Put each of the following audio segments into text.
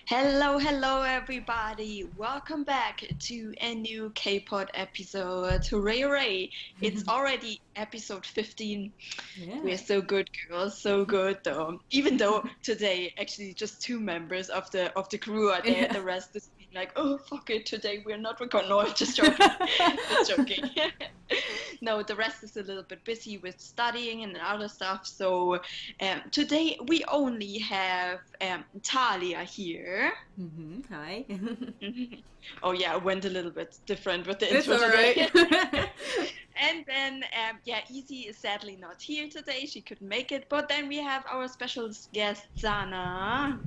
Hello, hello, everybody. Welcome back to a new K-pop episode. Hooray, hooray. It's already episode 15. We're Yeah. so good, girls. So good, though. Even though today, actually, just two members of the crew are there. Yeah. The rest is being like, oh, fuck it. Today we're not recording. No, I'm just joking. Just joking. No, the rest is a little bit busy with studying and other stuff. So today we only have Talia here. Hi. Oh yeah, I went a little bit different with the It's intro all today. right. And then yeah, Easy is sadly not here today. She couldn't make it. But then we have our special guest, Sanaa.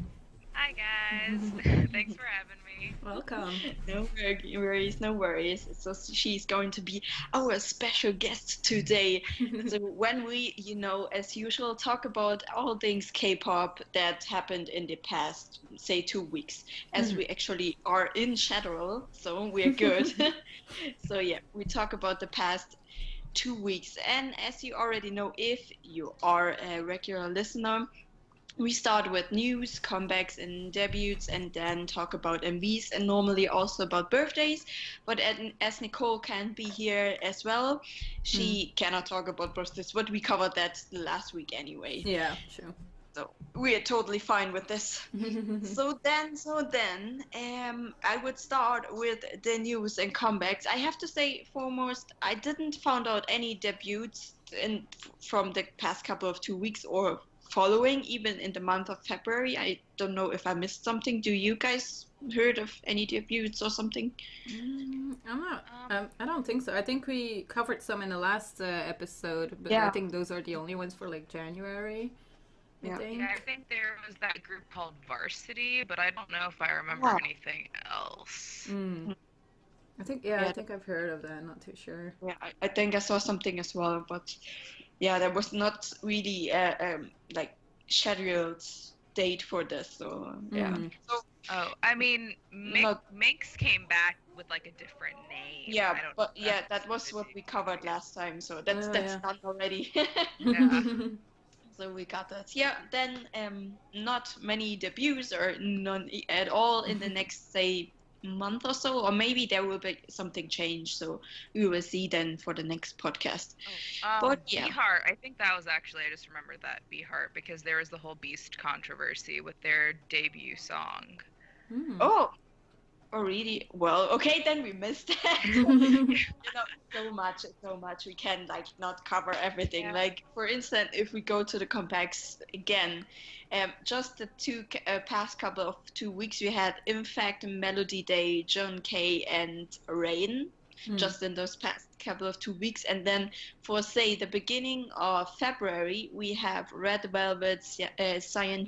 Hi guys, thanks for having me. Welcome. No worries, no worries. So she's going to be our special guest today. So when we, as usual, talk about all things K-pop that happened in the past, say 2 weeks, as we actually are in general, so we're good. So yeah, we talk about the past 2 weeks, and as you already know, if you are a regular listener, we start with news, comebacks, and debuts, and then talk about MVs and normally also about birthdays. But as Nicole can't be here as well, she cannot talk about birthdays, but we covered that last week anyway. Yeah, sure. So we are totally fine with this. So then, I would start with the news and comebacks. I have to say, foremost, I didn't find out any debuts from the past couple of 2 weeks or following, even in the month of February. I don't know if I missed something. Do you guys heard of any debuts or something? I'm not. I don't think so. I think we covered some in the last episode, but I Yeah. think those are the only ones for like January. I Yeah. think. Yeah, I think there was that group called Varsity, but I don't know if I remember Yeah. anything else. I think Yeah. I think I've heard of that. Not too sure. Yeah, I think I saw something as well, but yeah, there was not really like scheduled date for this. So yeah. So Oh, I mean, Not- Minx came back with like a different name. I yeah, don't but know if yeah, that's that was what we covered last time. So that's Oh, that's yeah. done already. Yeah. So we got that. Yeah, then not many debuts or none at all in the next, say, month or so, or maybe there will be something change. So we will see then for the next podcast. But yeah. Heart. I think that was actually, I just remembered that Heart because there was the whole Beast controversy with their debut song. Oh, really? Well, okay, then we missed that. So much. We can like not cover everything. Yeah. Like for instance, if we go to the comebacks again, just the past couple of 2 weeks, we had IMFACT, Melody Day, John K, and Rain. Just in those past couple of 2 weeks, and then for say the beginning of February, we have Red Velvet, CHEN,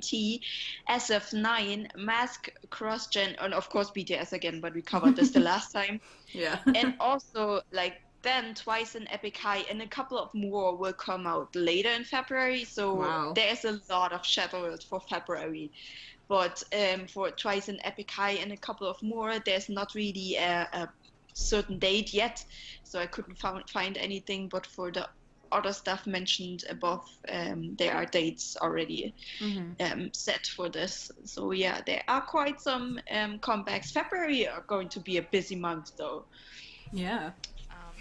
SF9, Mask, CrossGen, and of course BTS again, but we covered this the last time. Yeah. And also like then Twice and Epic High, and a couple of more will come out later in February. So Wow. there's a lot of scheduled for February. But for Twice and Epic High and a couple of more, there's not really a certain date yet, so I couldn't find anything. But for the other stuff mentioned above, there are dates already set for this. So yeah, there are quite some comebacks. February are going to be a busy month though. Yeah.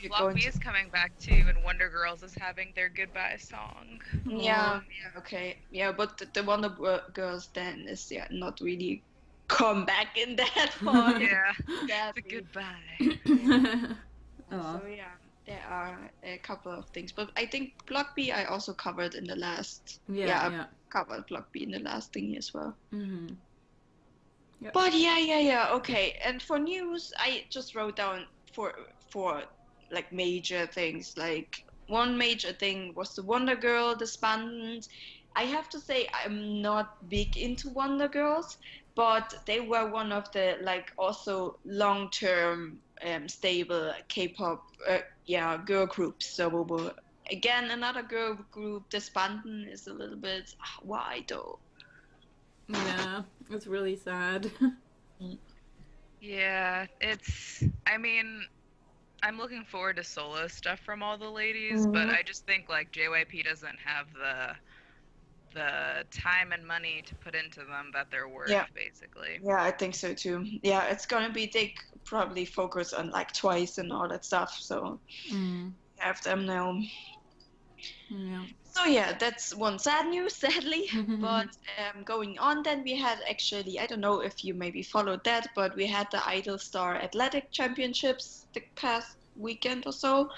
You're Block going Me to- is coming back too, and Wonder Girls is having their goodbye song. Yeah, okay, yeah, but the Wonder Girls then is not really come back in that part. Yeah, it's a Sadly. goodbye. So yeah, there are a couple of things, but I think Block B I also covered in the last. Yeah. I covered Block B in the last thing as well. Yep. But yeah, okay. And for news, I just wrote down for like major things. Like one major thing was the Wonder Girl disbandment. I have to say I'm not big into Wonder Girls, but they were one of the like also long-term stable K-pop girl groups. So again, another girl group disbanding is a little bit why though. Yeah. It's really sad. Yeah, I mean, I'm looking forward to solo stuff from all the ladies, but I just think like JYP doesn't have the time and money to put into them that they're worth, basically. Yeah, I think so too. Yeah, it's gonna be, they probably focus on like Twice and all that stuff, so have them now. Yeah. So yeah, that's one sad news, sadly. But going on, then we had actually, I don't know if you maybe followed that, but we had the Idol Star Athletic Championships the past weekend or so.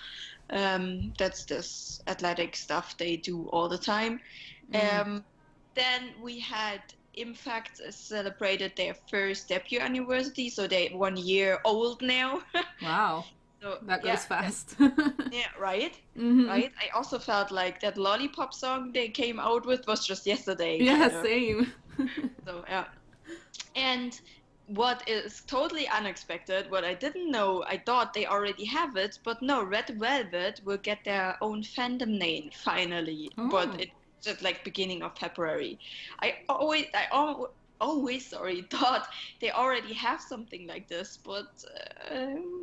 That's this athletic stuff they do all the time. Then we had IMFACT celebrated their first debut anniversary, so they're 1 year old now. Wow. So, that goes fast. Yeah, right? Right? I also felt like that Lollipop song they came out with was just yesterday. Yeah, same. So, yeah. And what is totally unexpected, what I didn't know, I thought they already have it, but no, Red Velvet will get their own fandom name finally. But it's just like beginning of February. I always thought they already have something like this, but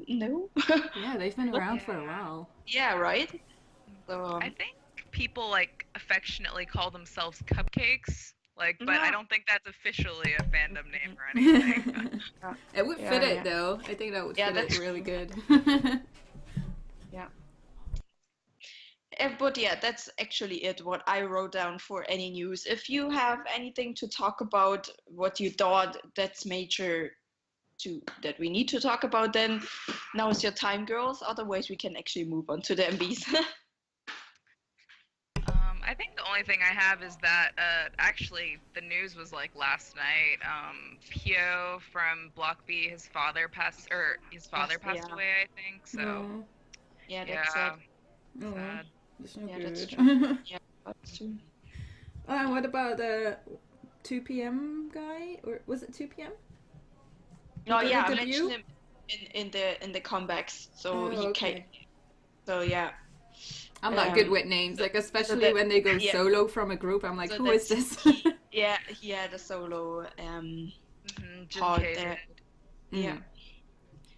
no. Yeah, they've been around for a while. Yeah, right? So, I think people like affectionately call themselves Cupcakes, like, but I don't think that's officially a fandom name or anything. It would fit it though. I think that would fit it really good. But yeah, that's actually it, what I wrote down for any news. If you have anything to talk about, what you thought that's major that we need to talk about, then now is your time, girls. Otherwise, we can actually move on to the MVs. I think the only thing I have is that actually the news was like last night. Pio from Block B, his father passed away, I think. So yeah, that's sad. Sad. It's no Yeah, good. that's true. Yeah, that's true. What about the 2 p.m. guy? Or was it 2 p.m.? No, yeah, I mentioned him in the comebacks. So he came. So yeah. I'm not good with names, like especially when they go solo from a group. I'm like, who is this? He had a solo part there. Yeah.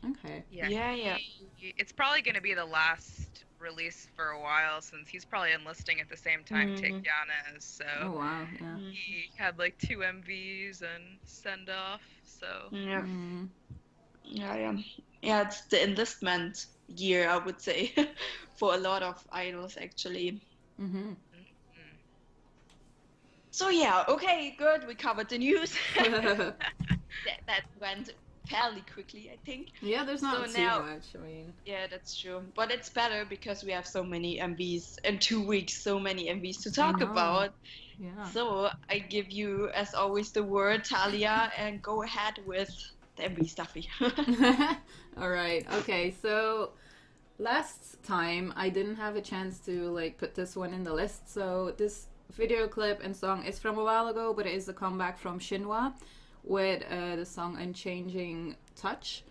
Okay. Yeah. It's probably going to be the last release for a while, since he's probably enlisting at the same time Taekhyana is. So oh wow, yeah. He had like 2 MVs and send off. So yeah, it's the enlistment year, I would say, for a lot of idols actually. So yeah, okay, good. We covered the news. that went fairly quickly, I think. Yeah, there's not too much. I mean, yeah, that's true. But it's better because we have so many MVs in 2 weeks, so many MVs to talk about. Yeah. So I give you, as always, the word, Talia, and go ahead with the MV stuffy. All right. Okay. So last time I didn't have a chance to like put this one in the list. So this video clip and song is from a while ago, but it is a comeback from SHINHWA with the song Unchanging Touch.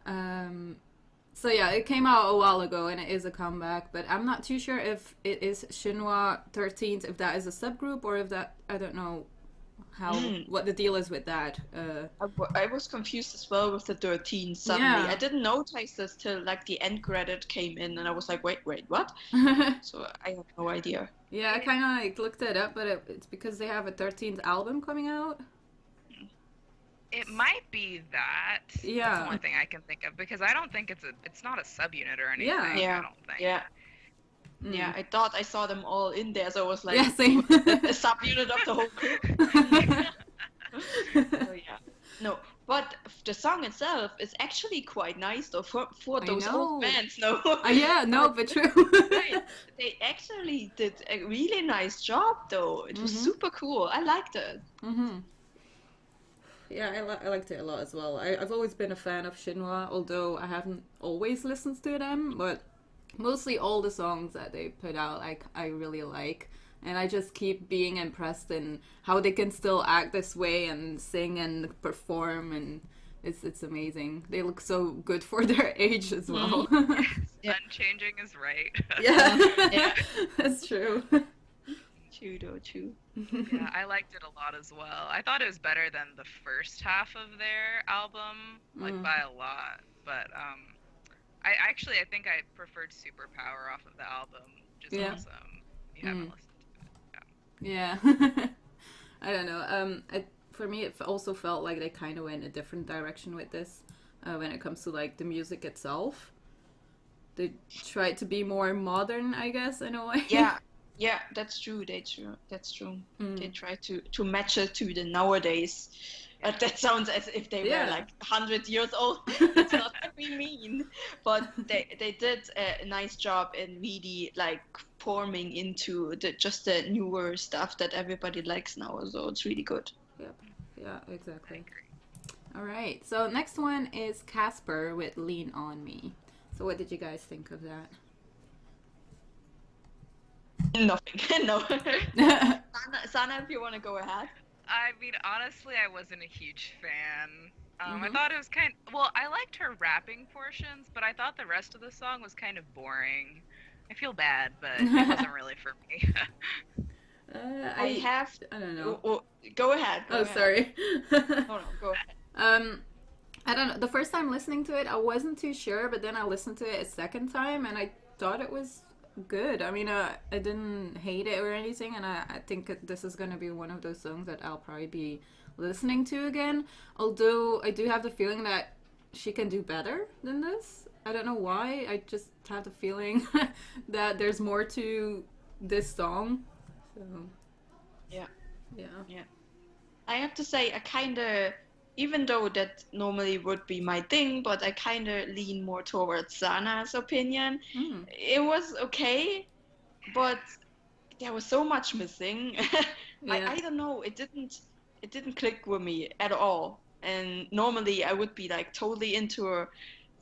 So yeah, it came out a while ago and it is a comeback, but I'm not too sure if it is SHINHWA 13th, if that is a subgroup, or if that, I don't know how what the deal is with that. I was confused as well with the 13 suddenly. Yeah. I didn't notice this till like the end credit came in and I was like, wait, what? So I have no idea. Yeah, I kind of like looked it up, but it's because they have a 13th album coming out. It might be that. Yeah. That's the only thing I can think of, because I don't think it's not a subunit or anything. Yeah. I don't think. Yeah. Yeah, I thought I saw them all in there, so I was like, yeah, same. a subunit of the whole group. So yeah. No, but the song itself is actually quite nice though for those old bands. No. Yeah, no, but true. Right. They actually did a really nice job though. It was super cool. I liked it. Yeah, I liked it a lot as well. I've always been a fan of SHINHWA, although I haven't always listened to them, but mostly all the songs that they put out I really like. And I just keep being impressed in how they can still act this way and sing and perform, and it's amazing. They look so good for their age as well. Yeah. Unchanging is right. Yeah, that's true. True. Yeah, I liked it a lot as well. I thought it was better than the first half of their album, like by a lot. But I think I preferred Superpower off of the album, which is awesome. You haven't listened to it. Yeah. I don't know. For me, it also felt like they kind of went a different direction with this when it comes to like the music itself. They tried to be more modern, I guess, in a way. Yeah, yeah, that's true. That's true. They try to match it to the nowadays. That sounds as if they were like 100 years old. That's not what we mean. But they did a nice job in really like forming into just the newer stuff that everybody likes now. So it's really good. Yep. Yeah, exactly. All right. So next one is KASPER with Lean On Me. So what did you guys think of that? Nothing. No. Sanaa, if you want to go ahead. I mean, honestly, I wasn't a huge fan. I thought it was well, I liked her rapping portions, but I thought the rest of the song was kind of boring. I feel bad, but it wasn't really for me. I don't know. Go ahead. Sorry. No, go ahead. I don't know. The first time listening to it, I wasn't too sure, but then I listened to it a second time, and I thought it was good. I mean, I didn't hate it or anything, and I think this is going to be one of those songs that I'll probably be listening to again. Although I do have the feeling that she can do better than this. I don't know why. I just have the feeling that there's more to this song. So yeah. I have to say, I kind of, even though that normally would be my thing, but I kind of lean more towards Sanaa's opinion. It was okay, but there was so much missing. I don't know. It didn't click with me at all. And normally I would be like totally into her,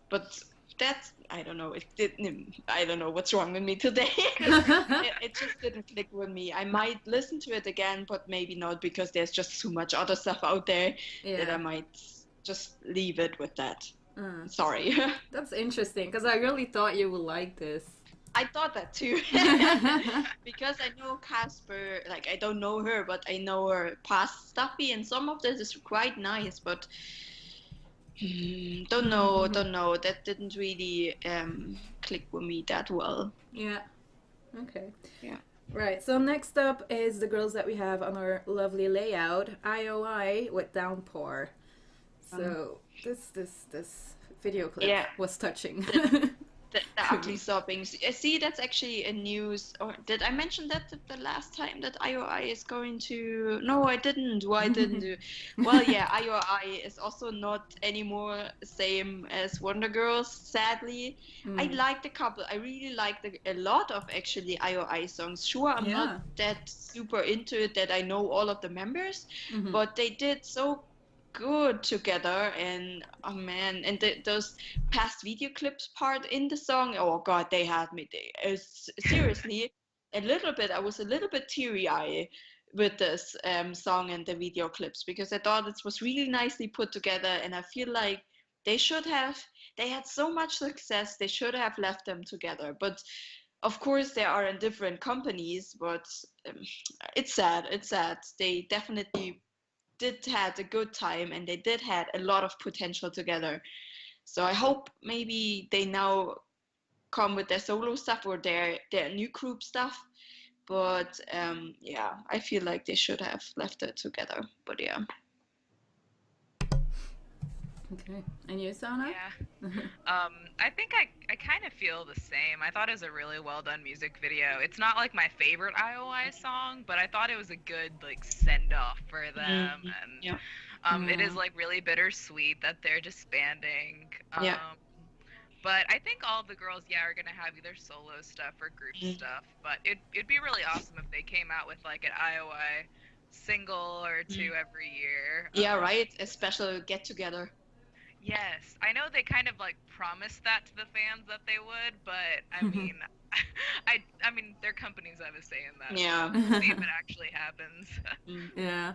but that's, I don't know. It didn't. I don't know what's wrong with me today. it just didn't click with me. I might listen to it again, but maybe not, because there's just so much other stuff out there that I might just leave it with that. Sorry. That's interesting, because I really thought you would like this. I thought that too. Because I know KASPER, like I don't know her, but I know her past stuffy, and some of this is quite nice, but don't know. That didn't really click with me that well. Yeah. Okay. Yeah. Right. So next up is the girls that we have on our lovely layout, I.O.I with Downpour. So this video clip was touching. The ugly sobbing. See, that's actually a news. Or did I mention that the last time that I.O.I is going to? No, I didn't. Why didn't you? Well, yeah, I.O.I is also not anymore same as Wonder Girls, sadly. I like the couple. I really like a lot of actually I.O.I songs. Sure, I'm not that super into it that I know all of the members, but they did so good together, and oh man, and those past video clips part in the song, oh god, they had me seriously I was a little bit teary-eyed with this song and the video clips, because I thought it was really nicely put together, and I feel like they had so much success, they should have left them together. But of course they are in different companies, but it's sad. They definitely did had a good time, and they did had a lot of potential together. So I hope maybe they now come with their solo stuff or their new group stuff. But I feel like they should have left it together. But yeah. Okay. And you, Sanaa? Yeah. I think I kind of feel the same. I thought it was a really well done music video. It's not like my favorite I.O.I song, but I thought it was a good like send off for them. And it is like really bittersweet that they're disbanding. But I think all the girls, are gonna have either solo stuff or group stuff. But it'd be really awesome if they came out with like an I.O.I single or two every year. Yeah, right. A special get together. Yes, I know they kind of like promised that to the fans that they would, but I mean, I mean, their companies have a say in that. Yeah. So we'll see if it actually happens. Yeah.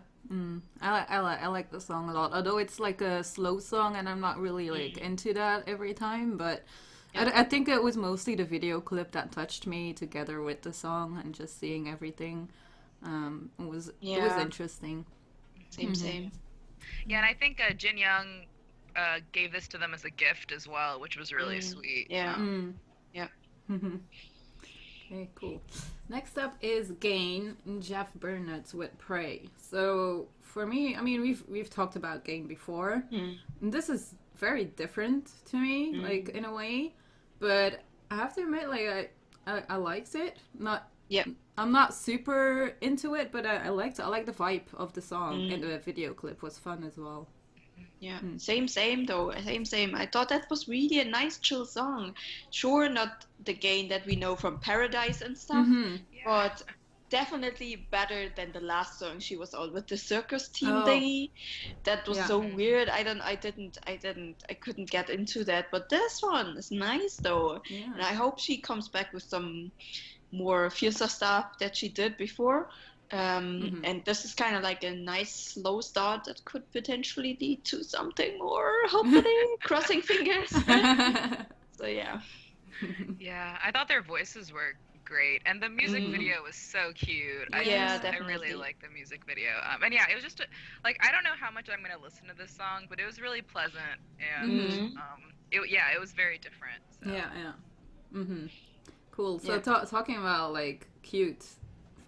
I like the song a lot, although it's like a slow song, and I'm not really like into that every time. But I think it was mostly the video clip that touched me, together with the song, and just seeing everything. It was interesting. Same. Yeah, and I think Jin Young gave this to them as a gift as well, which was really sweet. Yeah. Okay, cool. Next up is Gain and Jeff Bernat with Pray. So for me, I mean, we've talked about Gain before. And this is very different to me, like in a way. But I have to admit, like I liked it. I'm not super into it, but I liked it. I like the vibe of the song, and the video clip was fun as well. Yeah, same though. Same. I thought that was really a nice chill song. Sure, not the Gain that we know from Paradise and stuff, but definitely better than the last song she was on with the circus team thingy. That was so weird. I couldn't get into that. But this one is nice though, and I hope she comes back with some more fiercer stuff that she did before. And this is kind of like a nice slow start that could potentially lead to something more, hopefully. Crossing fingers. So yeah. Yeah, I thought their voices were great, and the music video was so cute. I really like the music video. And yeah, it was just like, I don't know how much I'm gonna listen to this song, but it was really pleasant, and it was very different. So. Yeah. Cool. So talking about like cute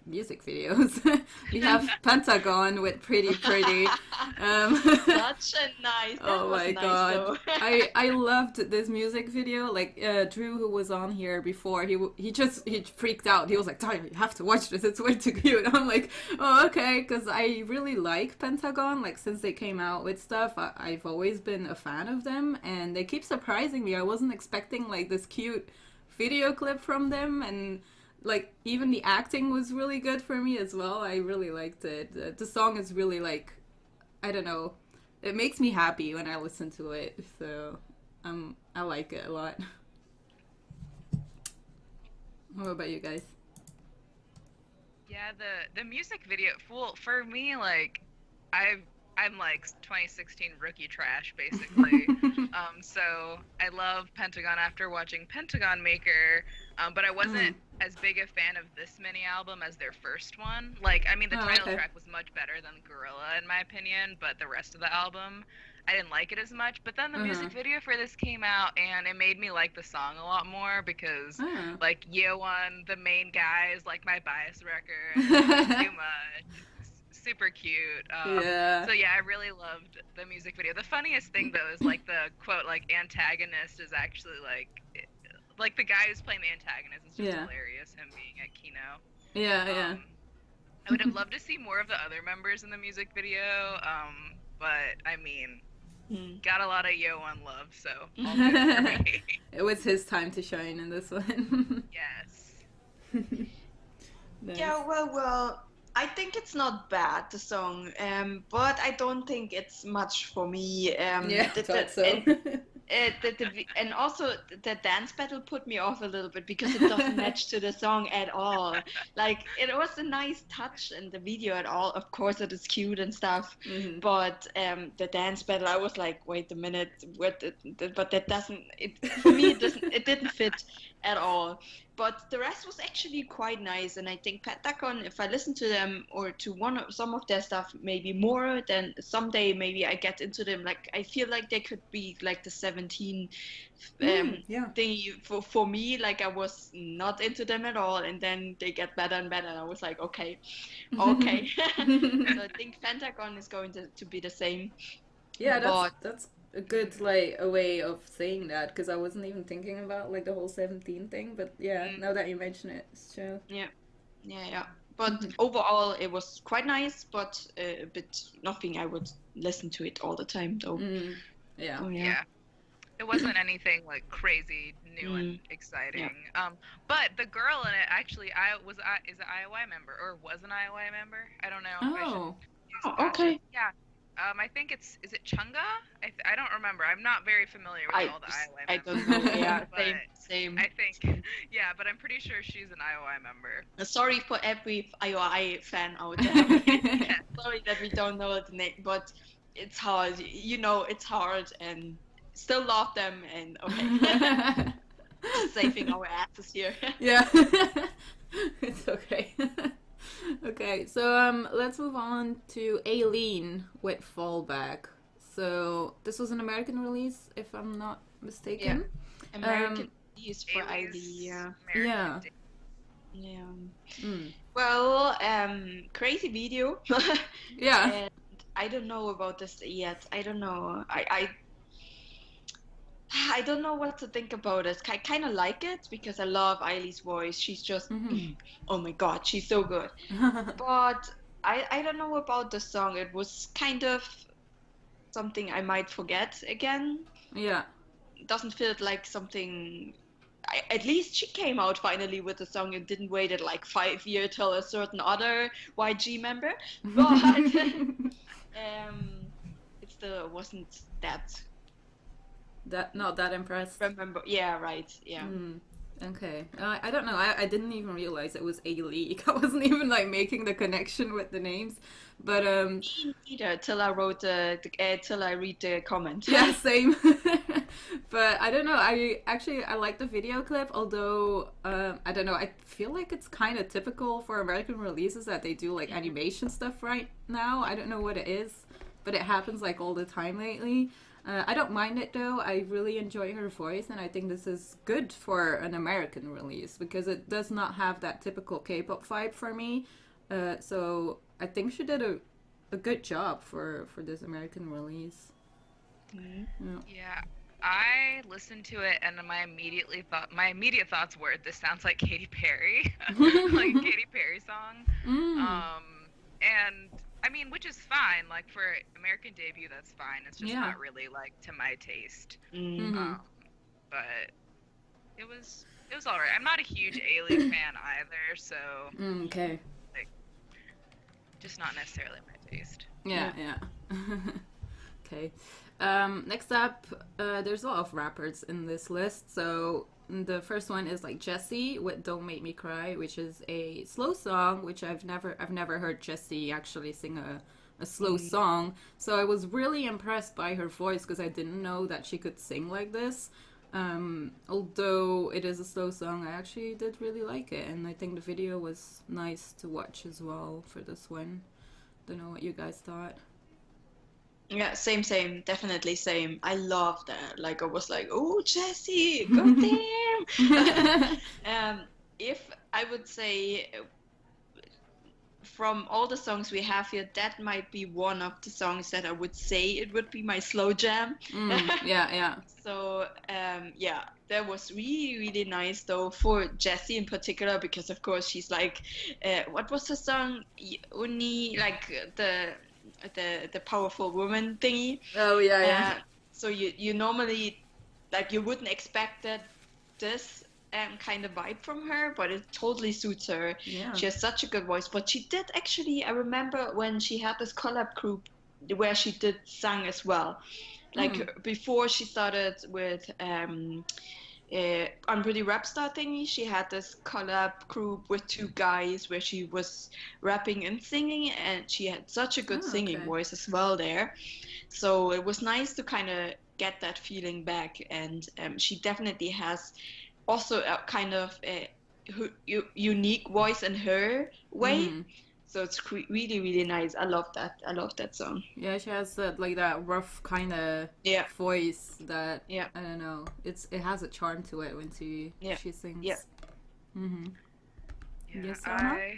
music videos, we have Pentagon with Pretty Pretty. Such a nice. Oh my god, I loved this music video. Like Drew, who was on here before, he freaked out. He was like, "Tanya, you have to watch this. It's way too cute." I'm like, "Oh, okay," because I really like Pentagon. Like since they came out with stuff, I've always been a fan of them, and they keep surprising me. I wasn't expecting like this cute video clip from them, and like even the acting was really good for me as well. I really liked it. The song is really like, I don't know, it makes me happy when I listen to it, so I like it a lot. What about you guys? Yeah, the music video, for me, like I'm like 2016 rookie trash, basically. So I love Pentagon after watching Pentagon Maker, but I wasn't as big a fan of this mini album as their first one. Like, I mean, the title track was much better than Gorilla, in my opinion, but the rest of the album, I didn't like it as much. But then the music video for this came out, and it made me like the song a lot more because, like, I.O.I, the main guy, is like my bias wrecker, and too much. Super cute. So yeah, I really loved the music video. The funniest thing though is like the quote, like antagonist is actually like the guy who's playing the antagonist is just hilarious. Him being at Kino. I would have loved to see more of the other members in the music video. But I mean, got a lot of I.O.I love, so all good for me. It was his time to shine in this one. Yes. Nice. Yeah. Well. I think it's not bad, the song, but I don't think it's much for me. Thought so. And also the dance battle put me off a little bit because it doesn't match to the song at all. Like, it was a nice touch in the video at all. Of course, it is cute and stuff, but the dance battle, I was like, wait a minute, but that doesn't. For me, it didn't fit at all. But the rest was actually quite nice, and I think Pentagon, if I listen to them or to some of their stuff maybe more, then someday maybe I get into them. Like, I feel like they could be like the 17 thingy for me. Like, I was not into them at all, and then they get better and better, and I was like, okay. So I think Pentagon is going to be the same. Yeah, that's a good like a way of saying that, because I wasn't even thinking about like the whole 17 thing, but now that you mention it, it's true. Yeah. But overall, it was quite nice, but a bit nothing I would listen to it all the time though. Yeah. It wasn't anything like crazy new and exciting. But the girl in it actually is an I.O.I member, or was an I.O.I member. I don't know. Okay. Yeah. I think is it Chunga? I don't remember. I'm not very familiar with all the I.O.I members. I don't know. Yeah, same. I think, but I'm pretty sure she's an I.O.I member. Sorry for every I.O.I fan out there. Sorry that we don't know the name, but it's hard. It's hard, and still love them, and okay. Saving our asses here. Yeah. It's okay. Okay, so let's move on to A.Leean with Fallback. So this was an American release, if I'm not mistaken. Yeah. American release for I.O.I. Yeah. Mm. Well, crazy video. Yeah. And I don't know about this yet. I don't know. I don't know what to think about it. I kind of like it because I love Eileen's voice. She's just, oh my God, she's so good. But I don't know about the song. It was kind of something I might forget again. Yeah. It doesn't feel like something. At least she came out finally with the song and didn't wait at like 5 years till a certain other YG member. But it still wasn't that. Not that impressed. Remember? Yeah, right. Yeah. Okay. I don't know. I didn't even realize it was A.Leean. I wasn't even like making the connection with the names. But Either till I wrote till I read the comment. yeah, same. But I don't know. I like the video clip, although I don't know. I feel like it's kind of typical for American releases that they do like animation stuff right now. I don't know what it is, but it happens like all the time lately. I don't mind it though. I really enjoy her voice, and I think this is good for an American release because it does not have that typical K-pop vibe for me. So I think she did a good job for this American release. Yeah, I listened to it and my immediate thoughts were, this sounds like Katy Perry, like Katy Perry song. And I mean, which is fine. Like for American debut, that's fine. It's just not really like to my taste. But it was alright. I'm not a huge A.Leean fan either, so okay. Like, just not necessarily my taste. Yeah. Okay. Next up, there's a lot of rappers in this list. So the first one is like Jessi with "Don't Make Me Cry," which is a slow song, which I've never heard Jessi actually sing a slow song. So I was really impressed by her voice because I didn't know that she could sing like this. Although it is a slow song, I actually did really like it, and I think the video was nice to watch as well for this one. Don't know what you guys thought. Yeah, same, definitely same. I love that. Like I was like, oh, Jessi, goddamn. If I would say from all the songs we have here, that might be one of the songs that I would say it would be my slow jam. Yeah. So yeah, that was really, really nice though for Jessi in particular because of course she's like, what was the song? Uni, like the powerful woman thingy. Oh yeah. So you normally like you wouldn't expect this kind of vibe from her, but it totally suits her. Yeah. She has such a good voice. But she did actually. I remember when she had this collab group where she did sang as well. Like before she started with Unpretty Rap Star thingy, she had this collab group with two guys where she was rapping and singing, and she had such a good singing voice as well there. So it was nice to kind of get that feeling back, and she definitely has also a kind of a unique voice in her way. So it's really, really nice. I love that. I love that song. Yeah, she has that like that rough kind of voice that I don't know. It has a charm to it when she sings. Yeah. Yes, Sanaa?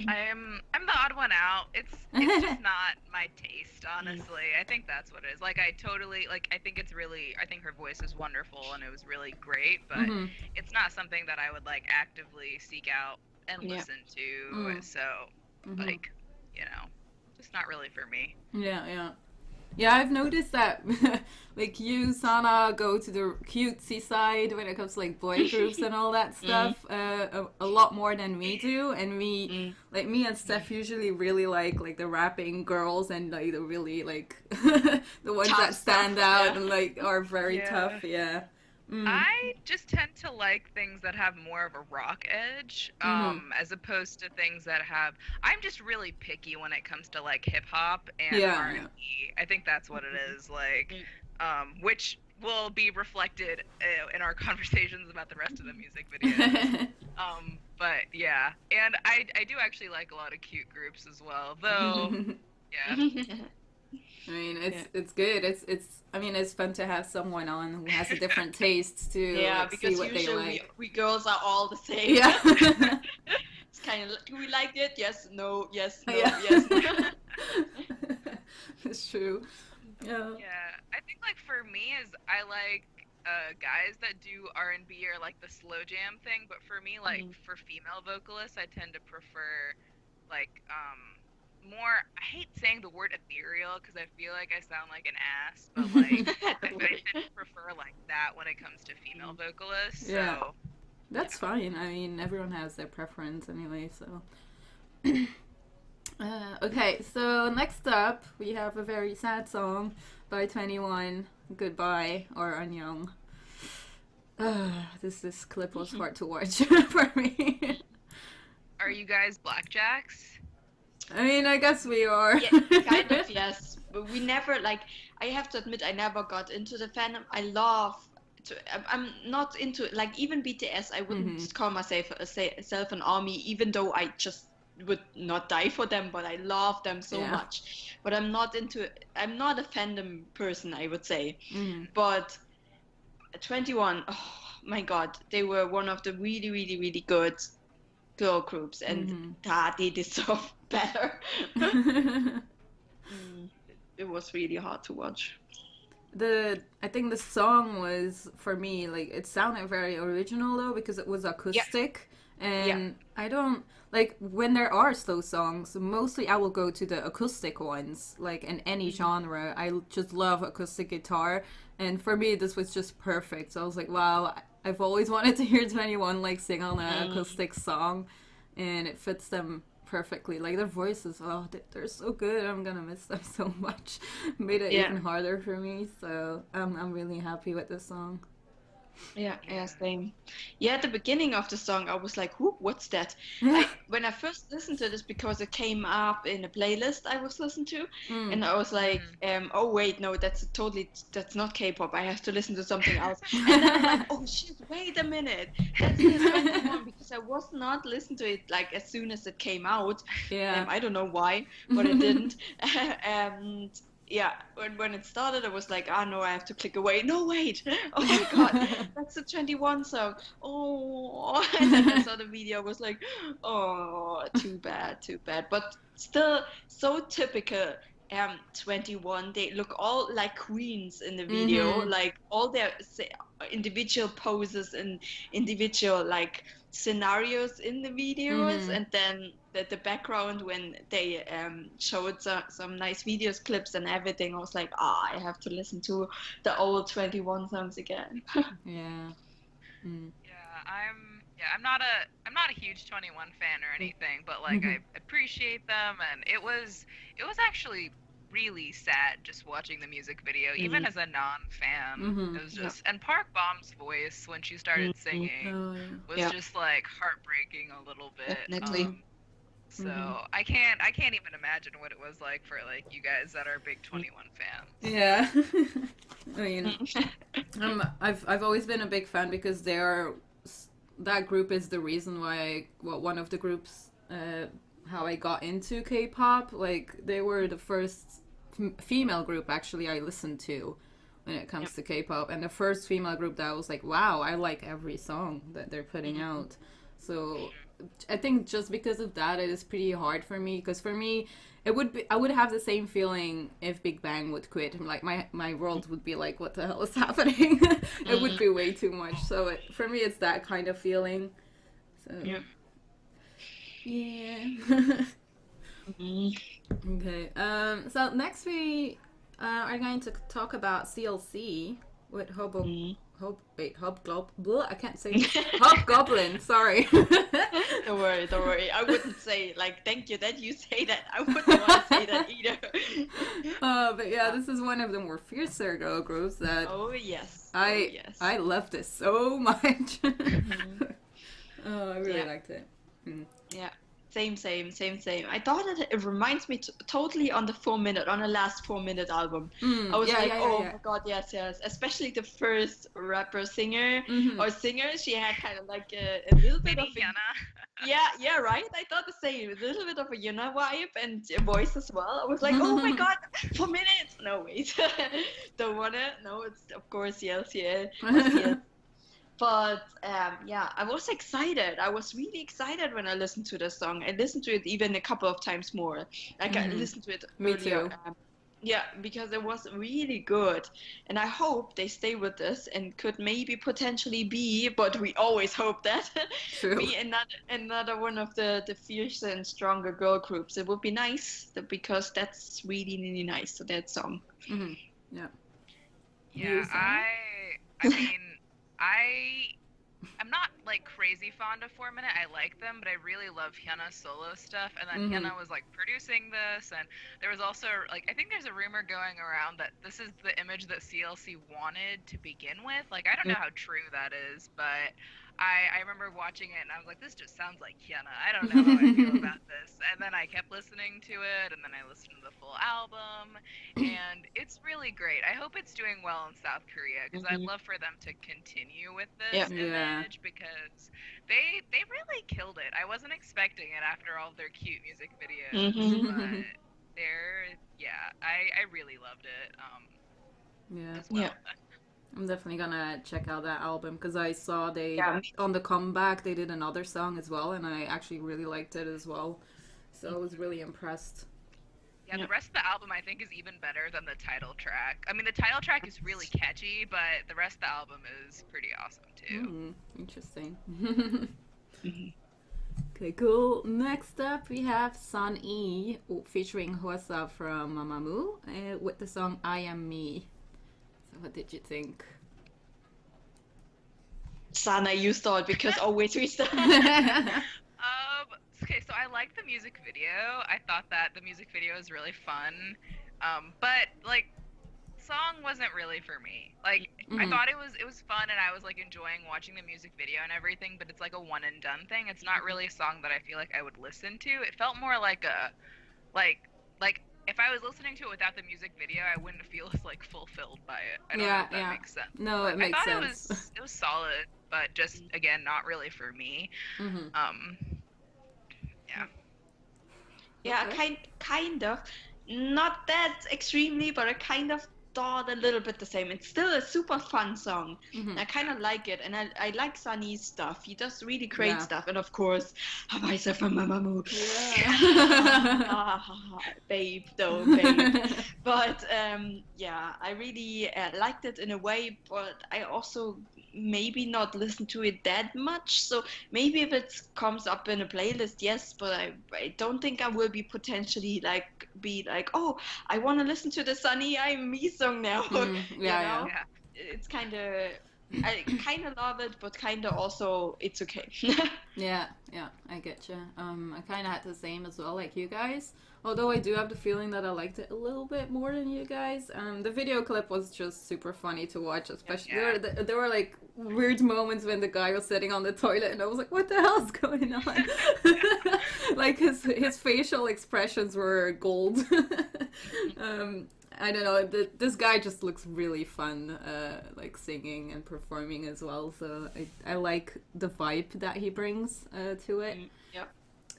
I'm the odd one out. It's just not my taste, honestly. I think that's what it is. Like I think I think her voice is wonderful and it was really great, but it's not something that I would like actively seek out and listen to. So like, you know, just not really for me. Yeah, I've noticed that like you, Sanaa, go to the cutesy side when it comes to like boy groups and all that stuff a lot more than we do, and me and Steph usually really like the rapping girls and like the really like the ones tough that stand stuff, out and like are very tough. I just tend to like things that have more of a rock edge, as opposed to things that have. I'm just really picky when it comes to like hip hop and R&B. I think that's what it is, like, which will be reflected in our conversations about the rest of the music videos. But yeah, and I do actually like a lot of cute groups as well, though. I mean, it's good. I mean, it's fun to have someone on who has a different taste to because see what they usually like. we girls are all the same. Yeah. It's kind of, do we like it? Yes, no, yes, no, Yeah. yes. It's true. Yeah, I think like for me is I like guys that do R&B or like the slow jam thing, but for me like for female vocalists I tend to prefer like more, I hate saying the word ethereal because I feel like I sound like an ass, but like I tend to prefer like that when it comes to female vocalists. Yeah. So That's fine. I mean, everyone has their preference anyway, so. Okay, so next up, we have a very sad song by 21, Goodbye, or Annyeong. This clip was hard to watch for me. are you guys blackjacks? I mean, I guess we are. Yeah, kind of, yes. But we never, like, I have to admit, I never got into the fandom. I'm not into, like, even BTS, I wouldn't call myself an army, even though I just would not die for them, but I love them so much. But I'm not a fandom person, I would say. But 21, oh my god, they were one of the really, really, really good girl groups, and they deserve better. It was really hard to watch. I think the song was, for me, like, it sounded very original though, because it was acoustic. And I don't, like, when there are slow songs, mostly I will go to the acoustic ones, like, in any genre. I just love acoustic guitar, and for me this was just perfect. So I was like, wow, I've always wanted to hear 21 like sing on an acoustic song, and it fits them perfectly. Like, their voices, oh, they're so good. I'm gonna miss them so much. Made it even harder for me, so I'm really happy with this song. Yeah, same. Yeah, at the beginning of the song, I was like, what's that? When I first listened to this, because it came up in a playlist I was listening to, and I was like, oh wait, no, that's not K-pop. I have to listen to something else. And then I'm like, oh shit, wait a minute, that's the 21, because I was not listening to it like as soon as it came out. Yeah. I don't know why, but it didn't. And yeah, when it started, I was like, no, I have to click away. No, wait. Oh my god, that's the 21 song. Oh, and then I saw the video, I was like, oh, too bad. But still, so typical 21. They look all like queens in the video, like all their individual poses and individual like scenarios in the videos, and then the background when they showed some nice videos, clips and everything, I was like, I have to listen to the old 21 songs again. I'm not a huge 21 fan or anything, but like I appreciate them, and it was actually really sad just watching the music video, even as a non-fan. It was just, and Park Bom's voice when she started singing was just like heartbreaking a little bit. Definitely. So I can't even imagine what it was like for like you guys that are big 21 fans. Yeah. I mean, I've always been a big fan because that group is the reason why one of the groups how I got into K-pop. Like, they were the first female group actually I listened to when it comes to K-pop, and the first female group that I was like, wow, I like every song that they're putting out. So I think just because of that, it is pretty hard for me, because for me I would have the same feeling if Big Bang would quit. Like, my world would be like, what the hell is happening? It would be way too much. So for me it's that kind of feeling. So Okay. So next we are going to talk about CLC with Hobgoblin. I can't say Hobgoblin. Sorry. Don't worry. I wouldn't say, like, thank you that you say that. I wouldn't want to say that either. But yeah, this is one of the more fiercer girl groups that. Oh yes. I love this so much. Oh, I really liked it. Yeah. Same. I thought it reminds me totally on the on the last 4 minute album. I was my god, yes. Especially the first rapper singer or singer. She had kind of like a little bit of yeah, right. I thought the same. A little bit of a Yuna vibe and a voice as well. I was like, oh my god, 4 minutes. No, wait, don't wanna. No, it's of course yes. But I was excited. I was really excited when I listened to the song. I listened to it even a couple of times more. Like I listened to it earlier. Me too. Because it was really good. And I hope they stay with this and could maybe potentially be, but we always hope that, be another one of the fiercer and stronger girl groups. It would be nice because that's really, really nice, that song. Mm-hmm. Yeah. Yeah, I mean, I'm not like crazy fond of 4 Minute. I like them, but I really love Hyuna's solo stuff. And then Hyuna was like producing this, and there was also like I think there's a rumor going around that this is the image that CLC wanted to begin with. Like I don't know how true that is, but I remember watching it and I was like, this just sounds like Hyuna. I don't know how I feel about this. And then I kept listening to it, and then I listened to the full album, and it's really great. I hope it's doing well in South Korea because I'd love for them to continue with this image because they really killed it. I wasn't expecting it after all of their cute music videos, but I really loved it. As well. I'm definitely gonna check out that album because I saw on the comeback they did another song as well, and I actually really liked it as well. So I was really impressed. Yeah, the rest of the album I think is even better than the title track. I mean, the title track is really catchy, but the rest of the album is pretty awesome too. Interesting. Okay, cool. Next up we have SHINee featuring Hwasa from MAMAMOO with the song I Am Me. What did you think? Sanaa, you start because always we start. Okay, so I liked the music video. I thought that the music video was really fun. But like song wasn't really for me. Like I thought it was fun and I was like enjoying watching the music video and everything, but it's like a one and done thing. It's not really a song that I feel like I would listen to. It felt more like a like if I was listening to it without the music video, I wouldn't feel as like fulfilled by it. I don't know if that makes sense. No, it makes sense. It was solid, but just again, not really for me. Kind of, not that extremely, but I kind of thought a little bit the same. It's still a super fun song. I kind of like it, and I like Sunny's stuff. He does really great stuff, and of course, Hwasa from MAMAMOO. Babe. But I really liked it in a way, but I also maybe not listen to it that much. So maybe if it comes up in a playlist, yes, but I don't think I will be potentially be like, oh, I want to listen to the Sunny I Am Me song now. It's kind of, I kind of love it, but kind of also it's okay. I get you. I kind of had the same as well, like you guys. Although I do have the feeling that I liked it a little bit more than you guys. The video clip was just super funny to watch, especially there were like weird moments when the guy was sitting on the toilet and I was like, what the hell's going on? Like his facial expressions were gold. I don't know, this guy just looks really fun, like singing and performing as well, so I like the vibe that he brings to it.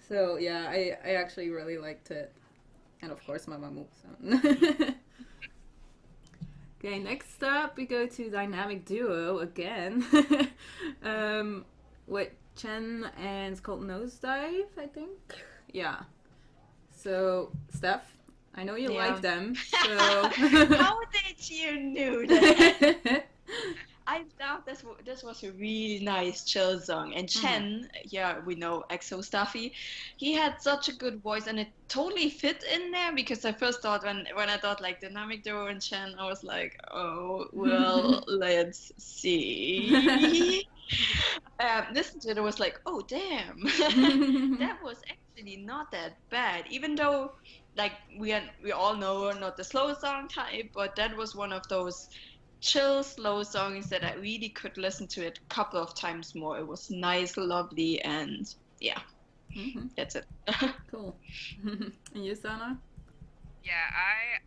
So yeah, I actually really liked it. And of course MAMAMOO. So. Okay, next up we go to Dynamic Duo again. With CHEN, and it's called Nosedive, I think. Yeah. So Steph, I know you like them. So how did you know that? I thought this was a really nice chill song, and CHEN, we know EXO Stuffy, he had such a good voice, and it totally fit in there, because I first thought when I thought like Dynamic Duo and CHEN, I was like, oh well, let's see. Listen to it, I was like, oh damn, that was actually not that bad, even though like we all know not the slow song type, but that was one of those chill, slow songs that I really could listen to it a couple of times more. It was nice, lovely, and That's it. Cool. And you, Sanaa? Yeah,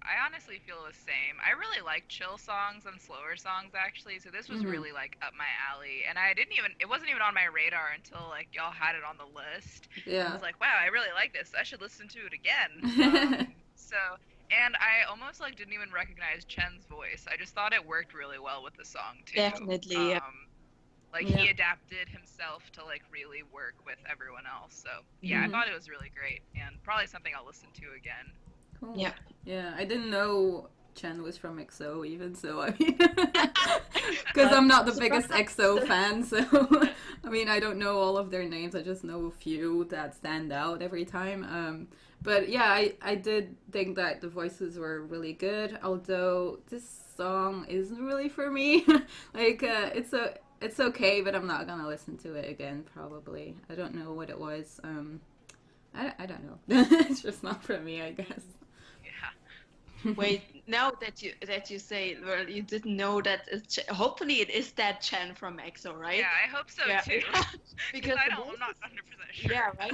I honestly feel the same. I really like chill songs and slower songs actually, so this was really like up my alley. And it wasn't even on my radar until like y'all had it on the list. Yeah. I was like, wow, I really like this. I should listen to it again. And I almost like didn't even recognize Chen's voice. I just thought it worked really well with the song too. Definitely. Like he adapted himself to like really work with everyone else. So yeah, I thought it was really great and probably something I'll listen to again. Cool. Yeah. Yeah, I didn't know Chen was from EXO even, so I mean, because I'm not the biggest EXO fan, so I mean, I don't know all of their names. I just know a few that stand out every time. But yeah, I did think that the voices were really good, although this song isn't really for me. Like, it's okay, but I'm not gonna listen to it again, probably. I don't know what it was. I don't know. It's just not for me, I guess. Wait, now that you say, well, you didn't know that it's hopefully it is that Chen from EXO, right? Yeah, I hope so too. Because I'm not 100% sure. Yeah, right.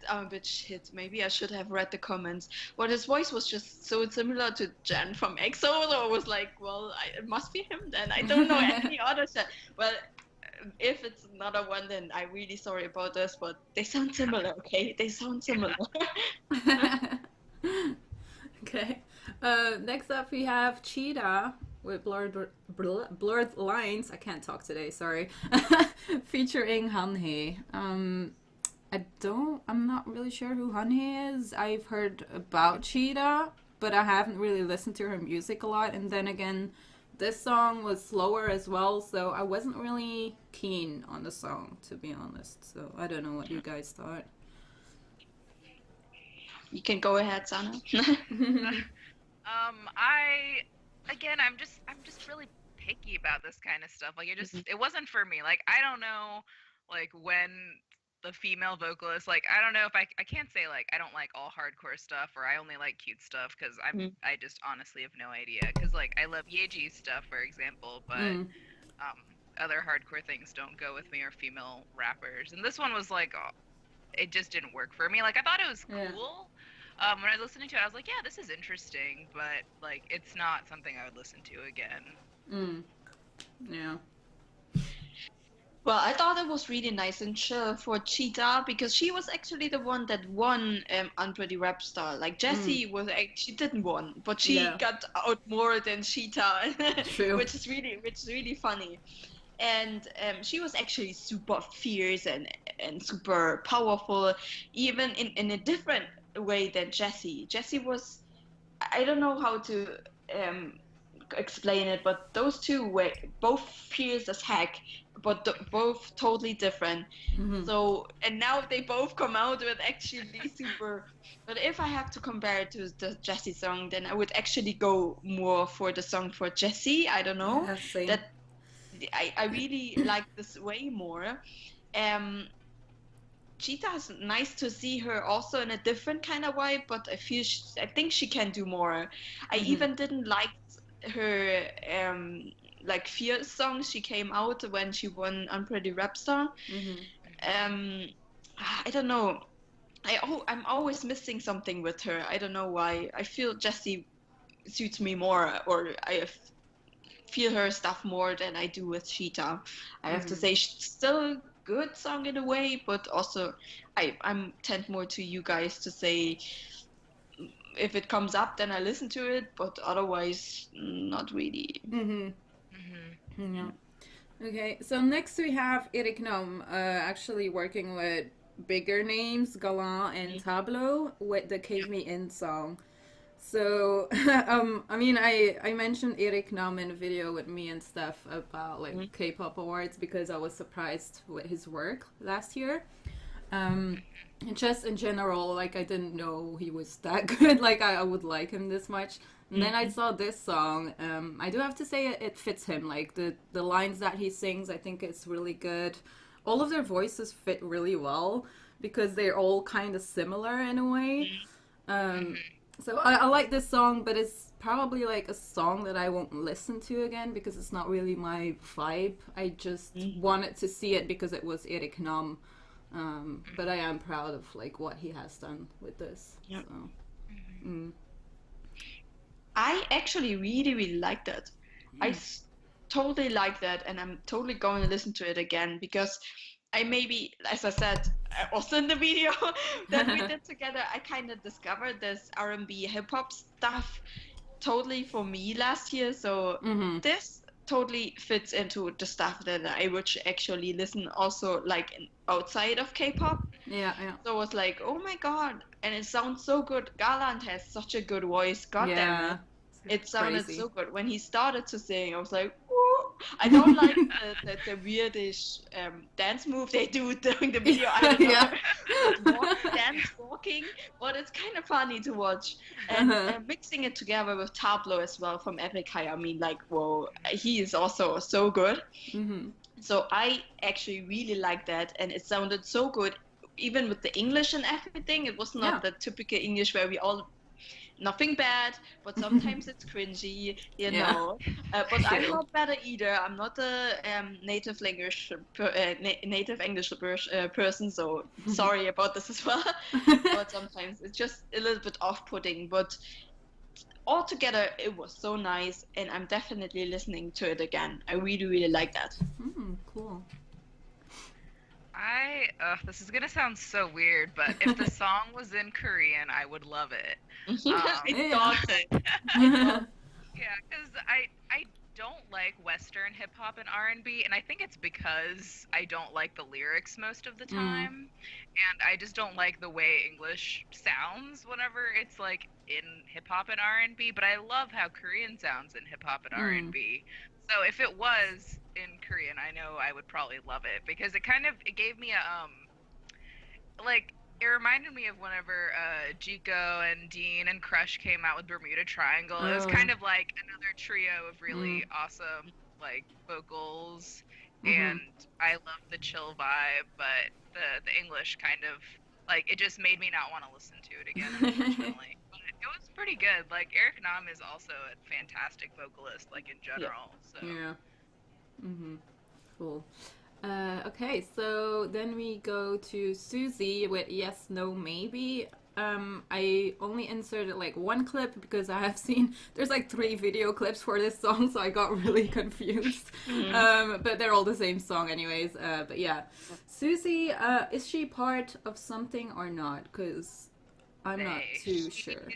I'm a bit shit. Maybe I should have read the comments. Well, his voice was just so similar to Chen from EXO, so I was like, well, it must be him then. I don't know any other Chen. Well, if it's another one, then I'm really sorry about this, but they sound similar, okay? They sound similar. Okay. Next up we have Cheetah with blurred lines. I can't talk today, sorry. Featuring HANHAE. I'm not really sure who HANHAE is. I've heard about Cheetah, but I haven't really listened to her music a lot. And then again, this song was slower as well, so I wasn't really keen on the song, to be honest. So I don't know what you guys thought. You can go ahead, Sanaa. I'm just really picky about this kind of stuff. Like it wasn't for me. Like I don't know, like when the female vocalist, like I don't know if I can't say like I don't like all hardcore stuff or I only like cute stuff because I just honestly have no idea. Because like I love Yeji's stuff, for example, but other hardcore things don't go with me or female rappers. And this one was like. It just didn't work for me. Like I thought it was cool. Yeah. When I was listening to it, I was like, yeah, this is interesting, but like it's not something I would listen to again. Yeah. Well, I thought it was really nice and chill for Cheetah because she was actually the one that won Unpretty Rap Star. Like Jessi she didn't won, but she got out more than Cheetah, which is really funny. And she was actually super fierce and super powerful, even in a different way than Jessi. Jessi was, I don't know how to explain it, but those two were both fierce as heck, but both totally different. So, and now they both come out with actually super. But if I have to compare it to the Jessi song, then I would actually go more for the song for Jessi. I don't know. Yeah, I really like this way more. Cheetah is nice to see her also in a different kind of way, but I think she can do more. I even didn't like her like fierce song she came out when she won Unpretty Rap Star. I don't know. I'm always missing something with her. I don't know why. I feel Jessi suits me more, or I feel her stuff more than I do with Cheetah. I have to say she's still a good song in a way, but also I'm tend more to you guys to say if it comes up then I listen to it, but otherwise not really. Yeah. Okay, so next we have Eriknom actually working with bigger names, Gallant and Tablo, with the Cave Me In song. So, I mean, I mentioned Eriknom in a video with me and stuff about like K-pop awards because I was surprised with his work last year. And just in general, like I didn't know he was that good. Like I would like him this much. And then I saw this song. I do have to say it fits him. Like the lines that he sings, I think it's really good. All of their voices fit really well because they're all kind of similar in a way. So I like this song, but it's probably like a song that I won't listen to again because it's not really my vibe. I just wanted to see it because it was Eriknom. But I am proud of like what he has done with this. Yep. So. I actually really like that. Totally like that, and I'm totally going to listen to it again because I maybe, as I said, also in the video that we did together, I kind of discovered this R&B hip hop stuff totally for me last year. So this totally fits into the stuff that I would actually listen also like outside of K-pop. Yeah. So I was like, oh my god, and it sounds so good. Gallant has such a good voice. God damn it. It sounded so good. When he started to sing, I was like, ooh. I don't like the weirdish dance move they do during the video. I don't know. Walking, but it's kind of funny to watch. And mixing it together with Tablo as well from Epic High, I mean, like, whoa, he is also so good. So I actually really like that, and it sounded so good. Even with the English and everything, it was not the typical English where we all... Nothing bad, but sometimes it's cringy, you know. But I'm not better either. I'm not a native English person, so sorry about this as well. But sometimes it's just a little bit off-putting. But altogether, it was so nice, and I'm definitely listening to it again. I really like that. Cool. This is gonna sound so weird, but if the song was in Korean, I would love it. I thought it. Yeah, because I don't like Western hip hop and R&B, and I think it's because I don't like the lyrics most of the time, and I just don't like the way English sounds whenever it's like in hip hop and R&B. But I love how Korean sounds in hip hop and R&B. So if it was in Korean, I know I would probably love it because it gave me a it reminded me of whenever Jiko and Dean and Crush came out with Bermuda Triangle. It was kind of like another trio of really awesome like vocals, and I love the chill vibe, but the English kind of like it just made me not want to listen to it again, unfortunately. But it was pretty good. Like Eric Nam is also a fantastic vocalist, like in general. So Cool. Okay, so then we go to Suzy with Yes, No, Maybe. I only inserted like one clip because I have seen there's like 3 video clips for this song, so I got really confused. But they're all the same song anyways. But yeah, Suzy, is she part of something or not? Because I'm not too sure.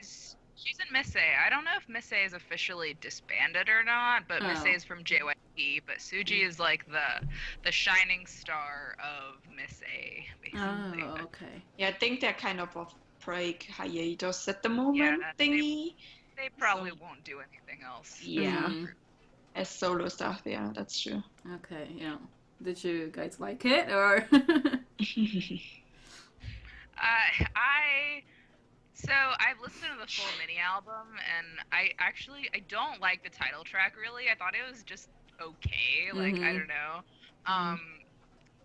She's in Miss A. I don't know if Miss A is officially disbanded or not, but Miss A is from JYP. But Suzy is like the shining star of Miss A, basically. Oh, okay. Yeah, I think they're kind of a break hiatus at the moment thingy. They probably won't do anything else. Yeah. As solo stuff, yeah, that's true. Okay, yeah. Did you guys like it, or? So I've listened to the full mini album, and I don't like the title track really. I thought it was just okay, like I don't know.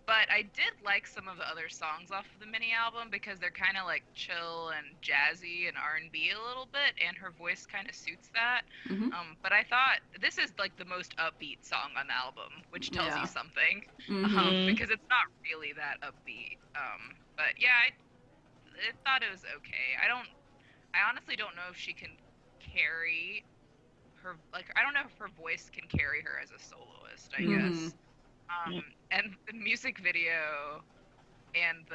But I did like some of the other songs off of the mini album because they're kind of like chill and jazzy and R&B a little bit, and her voice kind of suits that. But I thought this is like the most upbeat song on the album, which tells you something, because it's not really that upbeat. But yeah, I thought it was okay. I honestly don't know if she can carry her, like, I don't know if her voice can carry her as a soloist, I guess. And the music video and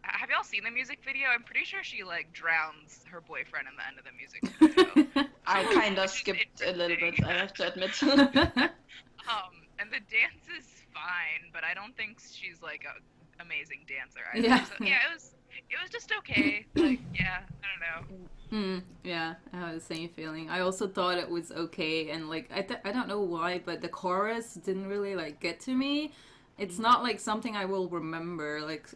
have y'all seen the music video? I'm pretty sure she, like, drowns her boyfriend in the end of the music video. I kind of skipped a little bit, I have to admit. And the dance is fine, but I don't think she's, like, an amazing dancer either. Yeah. So, yeah, it was just okay. Like, yeah, I don't know. Yeah, I have the same feeling. I also thought it was okay, and like I don't know why, but the chorus didn't really like get to me. It's not like something I will remember. Like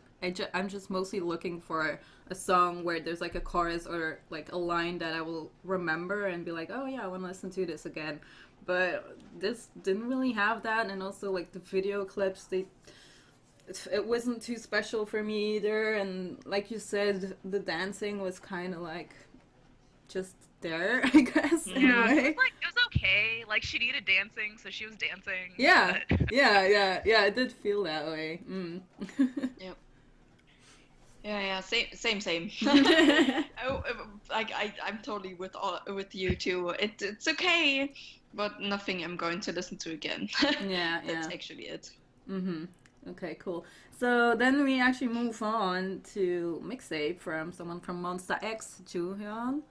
I'm just mostly looking for a song where there's like a chorus or like a line that I will remember and be like, oh yeah, I want to listen to this again. But this didn't really have that, and also like the video clips, it wasn't too special for me either, and like you said, the dancing was kind of like just there, I guess. Yeah, anyway. it was okay. Like she needed dancing, so she was dancing. Yeah, but... yeah, it did feel that way. Yep. Yeah, same. I'm totally with you too. It's okay, but nothing I'm going to listen to again. Yeah, That's yeah. actually it. Mm-hmm. Okay, cool. So then we actually move on to mixtape from someone from Monster X, JOOHEON,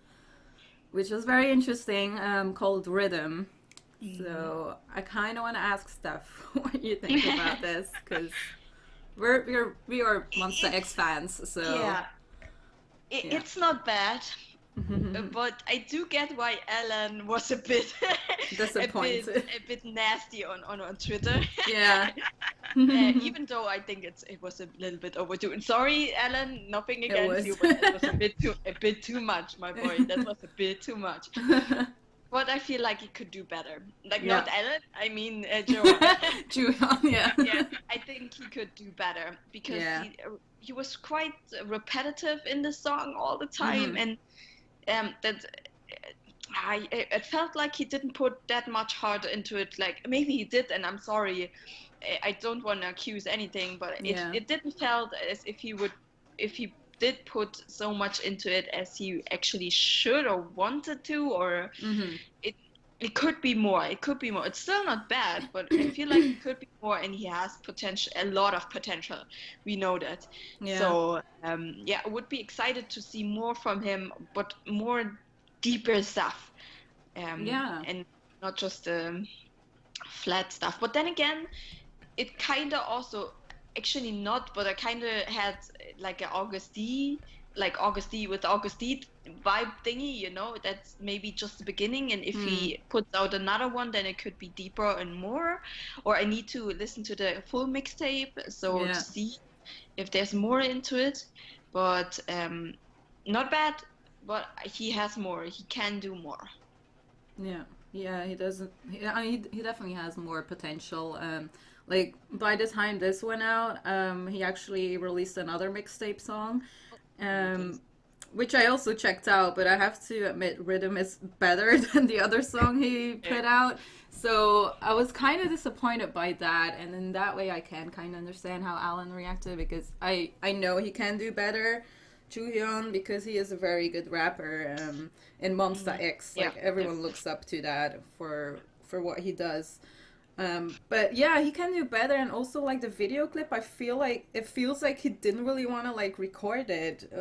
which was very interesting, called Rhythm. So I kind of want to ask Steph what you think about this, because we are Monster X fans, so Yeah, yeah. it's not bad. But I do get why Alan was a bit Disappointed. a bit nasty on Twitter. Yeah. Even though I think it was a little bit overdue. And sorry, Alan, nothing against you, but it was a bit too much, my boy. That was a bit too much. But I feel like he could do better. Like, Yeah. not Alan, I mean Joe. JOOHEON, yeah. Yeah, I think he could do better because Yeah. he was quite repetitive in the song all the time, and that it felt like he didn't put that much heart into it. Like, maybe he did, and I'm sorry, I don't want to accuse anything, but Yeah. it didn't felt as if he did put so much into it as he actually should or wanted to, or it could be more. It could be more. It's still not bad, but I feel like it could be more, and he has potential, a lot of potential. We know that. Yeah. So yeah, I would be excited to see more from him, but more deeper stuff. Yeah. And not just flat stuff. But then again, it kind of also, actually not, but I kind of had like an August D with August D vibe thingy, you know, that's maybe just the beginning, and if he puts out another one, then it could be deeper and more, or I need to listen to the full mixtape to see if there's more into it. But not bad, but he has more, he can do more. Yeah, he doesn't. I mean, he definitely has more potential. Like, by the time this went out, he actually released another mixtape song, which I also checked out, but I have to admit, Rhythm is better than the other song he put out. So I was kind of disappointed by that, and in that way I can kind of understand how Alan reacted, because I know he can do better, JOOHEON, because he is a very good rapper in Monster X. Like, everyone looks up to that for what he does. But yeah, he can do better, and also like the video clip, I feel like it feels like he didn't really want to like record it.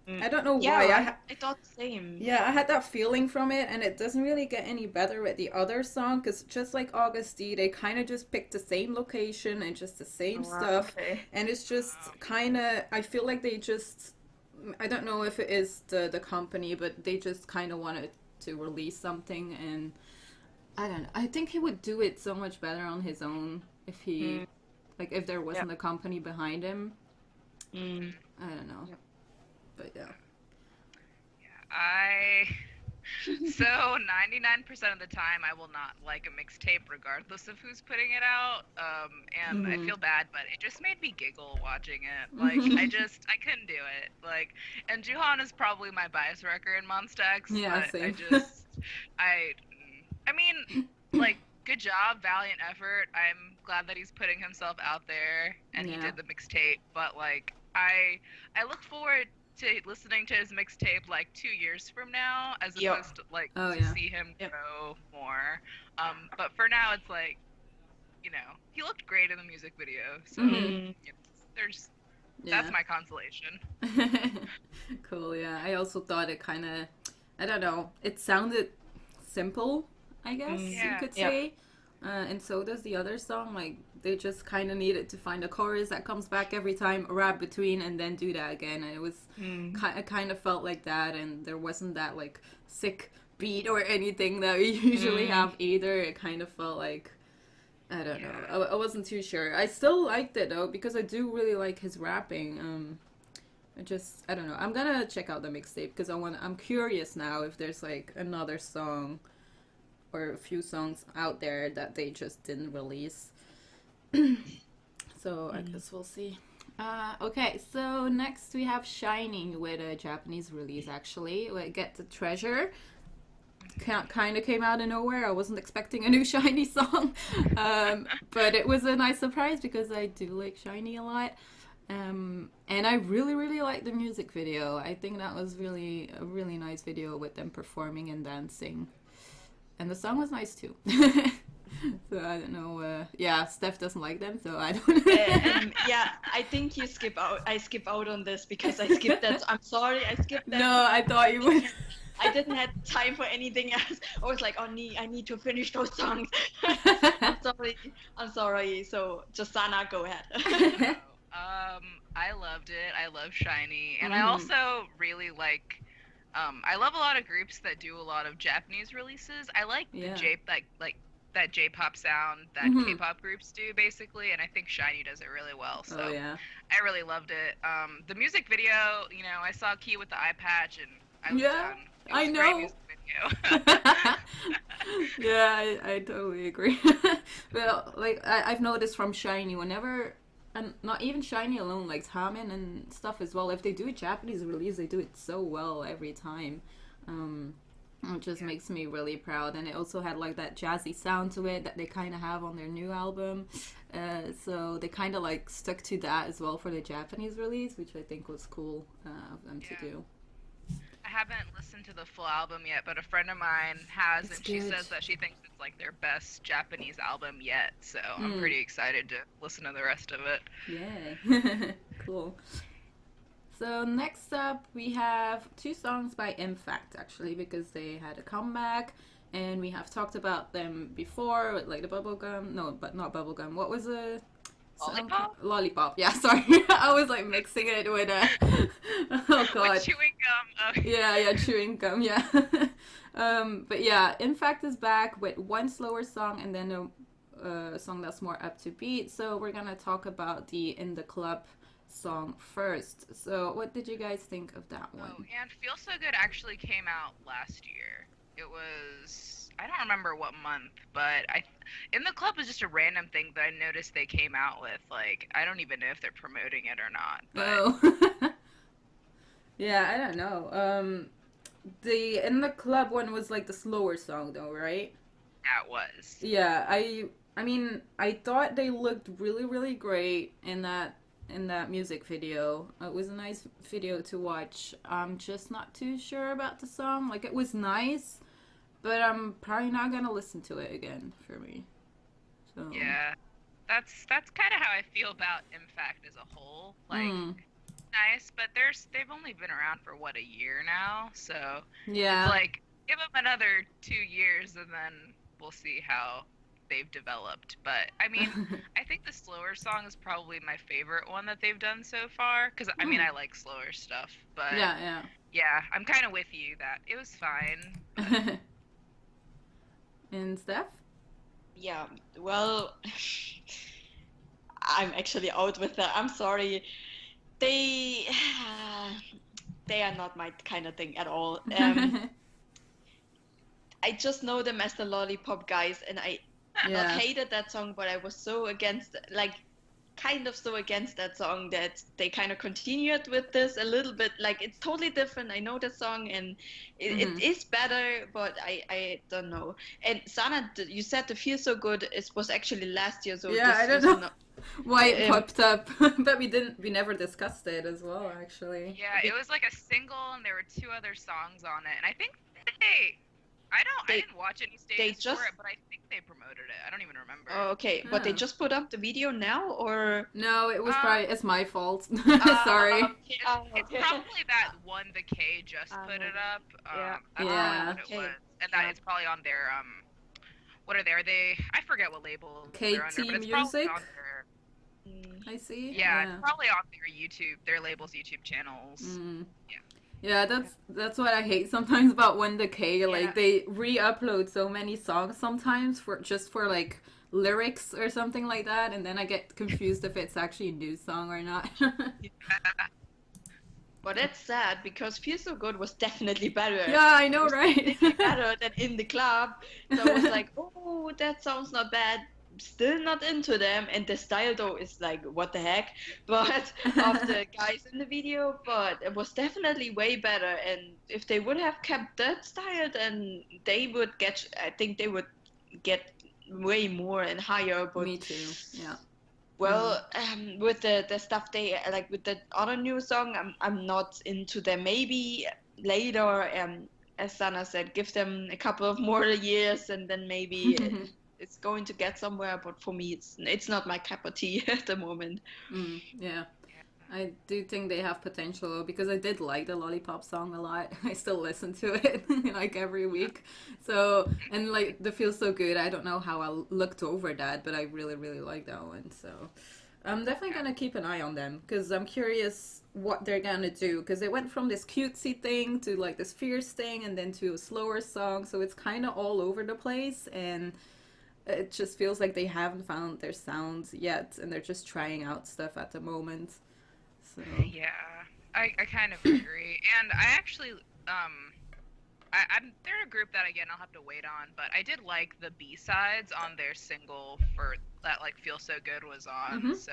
I don't know why. I thought the same. Yeah, I had that feeling from it, and it doesn't really get any better with the other song, because just like August D, they kind of just picked the same location and just the same stuff, and it's just kind of, I feel like they just, I don't know if it is the company, but they just kind of wanted to release something, and I don't know. I think he would do it so much better on his own if he, like, if there wasn't a company behind him. I don't know. But yeah. So 99% of the time I will not like a mixtape regardless of who's putting it out. And I feel bad, but it just made me giggle watching it. Like, I couldn't do it. Like, and JOOHEON is probably my bias wrecker in Monster X. Yeah, but same. I mean, like, good job, valiant effort. I'm glad that he's putting himself out there, and he did the mixtape. But, like, I look forward to listening to his mixtape, like, 2 years from now, as opposed to, like, to see him grow more. But for now, it's like, you know, he looked great in the music video. So, that's my consolation. Cool, yeah. I also thought it kind of, I don't know, it sounded simple, I guess you could say, and so does the other song. Like, they just kind of needed to find a chorus that comes back every time, rap between, and then do that again. And it was it kind of felt like that, and there wasn't that like sick beat or anything that we usually have either. It kind of felt like, I don't know, I wasn't too sure. I still liked it though, because I do really like his rapping. I don't know. I'm gonna check out the mixtape, because I'm curious now if there's like another song or a few songs out there that they just didn't release. So I guess we'll see. Okay, so next we have SHINee with a Japanese release, actually. Get the Treasure. Kind of came out of nowhere. I wasn't expecting a new SHINee song. But it was a nice surprise, because I do like SHINee a lot. And I really, really liked the music video. I think that was really a really nice video with them performing and dancing. And the song was nice too. So I don't know. Yeah, Steph doesn't like them, so I don't. Yeah, I think you skip out. I skip out on this because I skipped that. I'm sorry, I skipped that. No, I thought you would. I didn't have time for anything else. I was like, oh, I need to finish those songs. I'm sorry. So just Sanaa, go ahead. I loved it. I love SHINee, and I also really like. I love a lot of groups that do a lot of Japanese releases. I like the that J-pop sound that K-pop groups do, basically, and I think SHINee does it really well. So I really loved it. The music video, you know, I saw Key with the eye patch, and I was done. It was I a know. great music video. Yeah, I totally agree. Well, like I've noticed from SHINee, whenever, and not even SHINee alone, like Taemin and stuff as well, if they do a Japanese release, they do it so well every time. It just makes me really proud. And it also had like that jazzy sound to it that they kind of have on their new album. So they kind of like stuck to that as well for the Japanese release, which I think was cool of them to do. I haven't listened to the full album yet, but a friend of mine has, and she says that she thinks it's like their best Japanese album yet. So I'm pretty excited to listen to the rest of it. Yay. Cool. So next up we have 2 songs by IMFACT, actually, because they had a comeback, and we have talked about them before with like the bubblegum. No, but not bubblegum. What was the Lollipop? Lollipop. Yeah, sorry. I was like mixing it with oh god. With chewing gum. Yeah, chewing gum. Yeah. But yeah, IMFACT is back with one slower song and then a song that's more up to beat. So we're gonna talk about the In the Club song first. So what did you guys think of that one? Oh, and Feel So Good actually came out last year. It was, I don't remember what month, but In the Club was just a random thing that I noticed they came out with. Like, I don't even know if they're promoting it or not. But... Oh. Yeah, I don't know. The In the Club one was like the slower song though, right? Yeah, it was. Yeah, I mean, I thought they looked really, really great in that music video. It was a nice video to watch. I'm just not too sure about the song. Like, it was nice, but I'm probably not gonna listen to it again for me. So yeah, that's kind of how I feel about IMFACT as a whole. Like, nice, but they've only been around for what, a year now. So yeah, it's like, give them another 2 years and then we'll see how they've developed. But I mean, I think the slower song is probably my favorite one that they've done so far, because I mean, I like slower stuff, but yeah, I'm kind of with you that it was fine. And Steph? Yeah, well, I'm actually out with that. I'm sorry. They are not my kind of thing at all. I just know them as the Lollipop guys, and I not hated that song, but I was so against, like, kind of so against that song that they kind of continued with this a little bit. Like, it's totally different. I know the song, and it is better, but I don't know. And Sanaa, you said the Feel So Good was actually last year, so yeah, I don't know why it popped up, but we never discussed it as well, actually. Yeah, it was like a single, and there were 2 other songs on it, and I think I didn't watch any stages for it, but I think they promoted it. I don't even remember. Oh, okay. But they just put up the video now, or? No, it was probably, it's my fault. Sorry. It's probably that one the K just put it up. That's what it was. And that is probably on their, what are they, I forget what label they're under, but it's Music? probably on their... I see. Yeah, it's probably on their label's YouTube channels. Yeah. Yeah, that's what I hate sometimes about When the K. Like, they re-upload so many songs sometimes for like lyrics or something like that, and then I get confused if it's actually a new song or not. But that's sad, because Feel So Good was definitely better. Yeah, I know, right? Better than In the Club. So I was like, oh, that sounds not bad. Still not into them, and the style though is like, what the heck, but of the guys in the video, but it was definitely way better. And if they would have kept that style, then they would get, I think they would get way more and higher. But me too. Yeah, Well, with the stuff they like with the other new song, I'm not into them. Maybe later, as Sana said, give them a couple of more years, and then maybe it's going to get somewhere. But for me, it's not my cup of tea at the moment. Yeah. I do think they have potential because I did like the Lollipop song a lot. I still listen to it like every week. So, and like the Feel So Good, I don't know how I looked over that, but I really, really like that one. So, I'm definitely gonna keep an eye on them because I'm curious what they're gonna do because they went from this cutesy thing to like this fierce thing and then to a slower song. So it's kind of all over the place and it just feels like they haven't found their sound yet and they're just trying out stuff at the moment. So. Yeah, I kind of agree, and I actually they're a group that again I'll have to wait on, but I did like the B-sides on their single for that like Feel So Good was on, so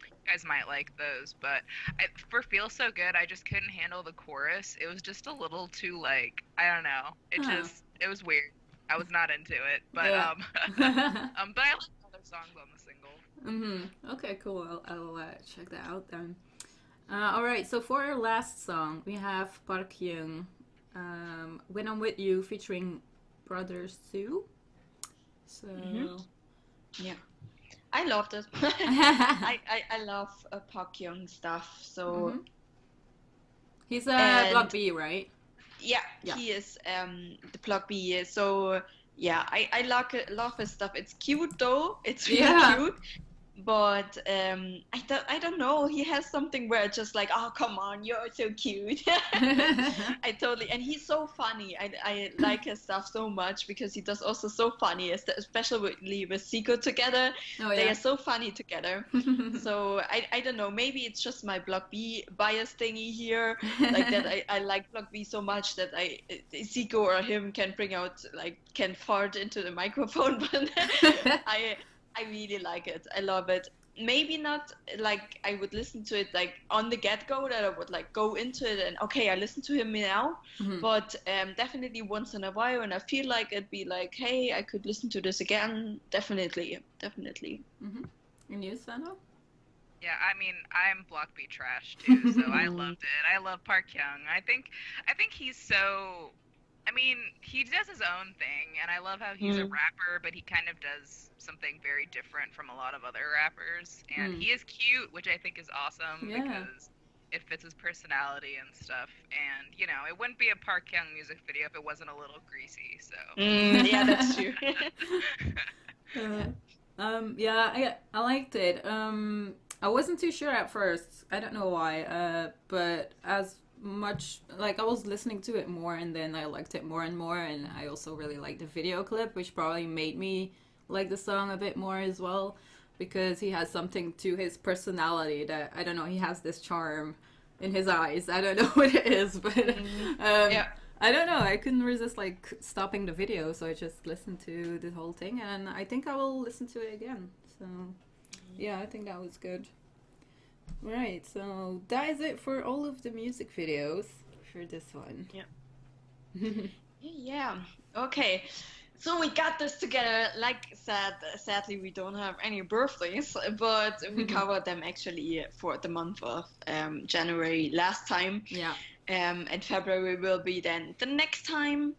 you guys might like those. But for Feel So Good, I just couldn't handle the chorus. It was just a little too like I don't know. It was weird. I was not into it, but but I like other songs on the single. Okay, cool. I'll check that out then. Alright, so for our last song, we have Park Hyung, When I'm With You, featuring Brothers Sue. So, yeah, I loved it. I love Park Hyung stuff. So he's a Block B, right? Yeah, he is the Block B. So yeah, I love his stuff. It's cute though. It's really cute. But I don't know. He has something where it's just like, oh come on, you're so cute. I totally, and he's so funny. I like his stuff so much because he does also so funny, especially with Zico together. They are so funny together. So I don't know. Maybe it's just my Block B bias thingy here, like that. I like Block B so much that Zico or him can fart into the microphone, but I really like it. I love it. Maybe not like I would listen to it like on the get-go that I would like go into it and okay, I listen to him now. But definitely once in a while and I feel like it'd be like, hey, I could listen to this again. Definitely. And you, Sanaa? Yeah, I mean, I'm Block B trash too, so I loved it. I love Park Hyung. I think he's so. I mean, he does his own thing, and I love how he's a rapper, but he kind of does something very different from a lot of other rappers. And he is cute, which I think is awesome because it fits his personality and stuff. And, you know, it wouldn't be a Park Hyung music video if it wasn't a little greasy, so. Yeah, that's true. I liked it. I wasn't too sure at first. I don't know why, but as much like I was listening to it more and then I liked it more and more, and I also really liked the video clip, which probably made me like the song a bit more as well because he has something to his personality that I don't know, he has this charm in his eyes. I don't know what it is, but I don't know, I couldn't resist like stopping the video, so I just listened to the whole thing and I think I will listen to it again. So yeah, I think that was good. Right, so that is it for all of the music videos for this one. Yeah. Okay. So we got this together. Like said, sadly we don't have any birthdays, but we covered them actually for the month of January last time. Yeah. And February will be then the next time.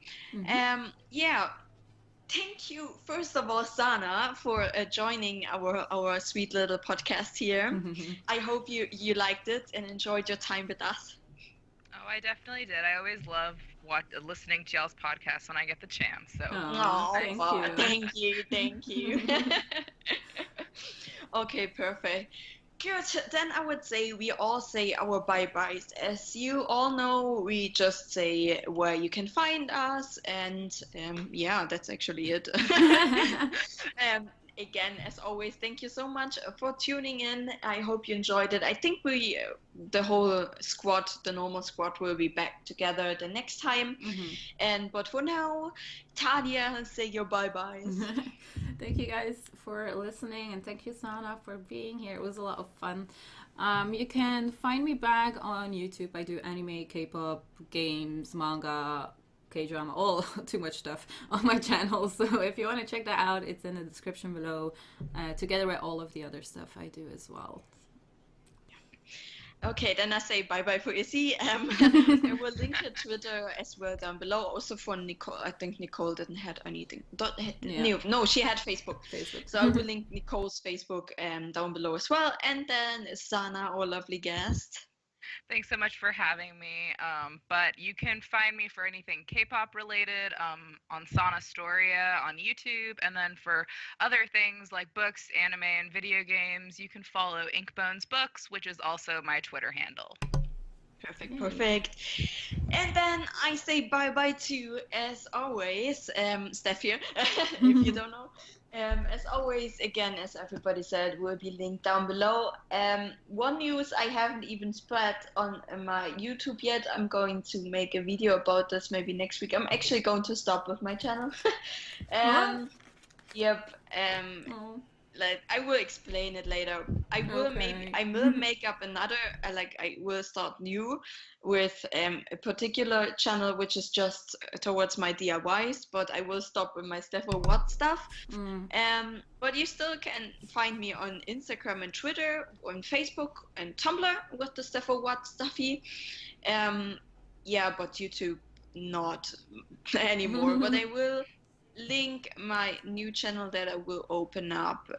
Thank you, first of all, Sanaa, for joining our sweet little podcast here. I hope you liked it and enjoyed your time with us. Oh, I definitely did. I always love listening to y'all's podcast when I get the chance. So, thank you. Okay, perfect. Good. Then I would say we all say our bye-byes. As you all know, we just say where you can find us, and that's actually it. Again, as always, thank you so much for tuning in. I hope you enjoyed it. I think the whole squad, the normal squad, will be back together the next time. But for now, Tadia, say your bye-byes. Thank you guys for listening, and thank you, Sanaa, for being here. It was a lot of fun. You can find me back on YouTube. I do anime, K-pop, games, manga, K-drama, all too much stuff on my channel. So if you want to check that out, it's in the description below, together with all of the other stuff I do as well. Okay, then I say bye-bye for Izzy. I will link her Twitter as well down below. Also for Nicole. I think Nicole didn't have anything. No, she had Facebook. So I will link Nicole's Facebook down below as well. And then Sanaa, our lovely guest. Thanks so much for having me. But you can find me for anything K-pop related on Sanaa Storia on YouTube, and then for other things like books, anime, and video games, you can follow Inkbones Books, which is also my Twitter handle. Perfect. And then I say bye-bye to, as always, Steph here, if you don't know. As always, again, as everybody said, will be linked down below. One news I haven't even spread on my YouTube yet. I'm going to make a video about this maybe next week. I'm actually going to stop with my channel. Yep. Like, I will explain it later. I will make up another, I will start new with a particular channel which is just towards my DIYs, but I will stop with my Steffo What stuff. But you still can find me on Instagram and Twitter, on Facebook and Tumblr with the Steffo What stuffy. Yeah, but YouTube not anymore. But I will link my new channel that I will open up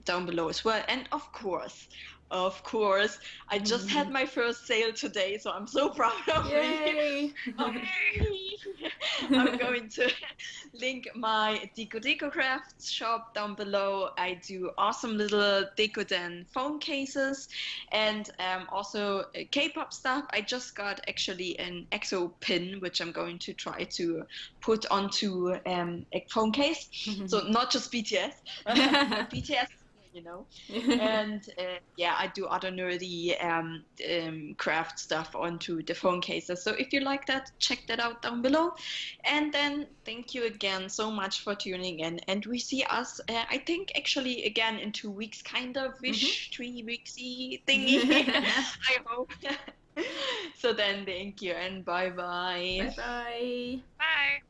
down below as well. And of course, I just had my first sale today, so I'm so proud of me. I'm going to link my Deco Crafts shop down below. I do awesome little Decoden phone cases and also K-pop stuff. I just got actually an EXO pin, which I'm going to try to put onto a phone case. So not just BTS, BTS. You know, and yeah, I do other nerdy craft stuff onto the phone cases. So if you like that, check that out down below. And then thank you again so much for tuning in. And we see us, I think, actually again in 2 weeks, kind of ish, 3 weeksy thingy. I hope. So then, thank you and bye-bye. Bye-bye. Bye.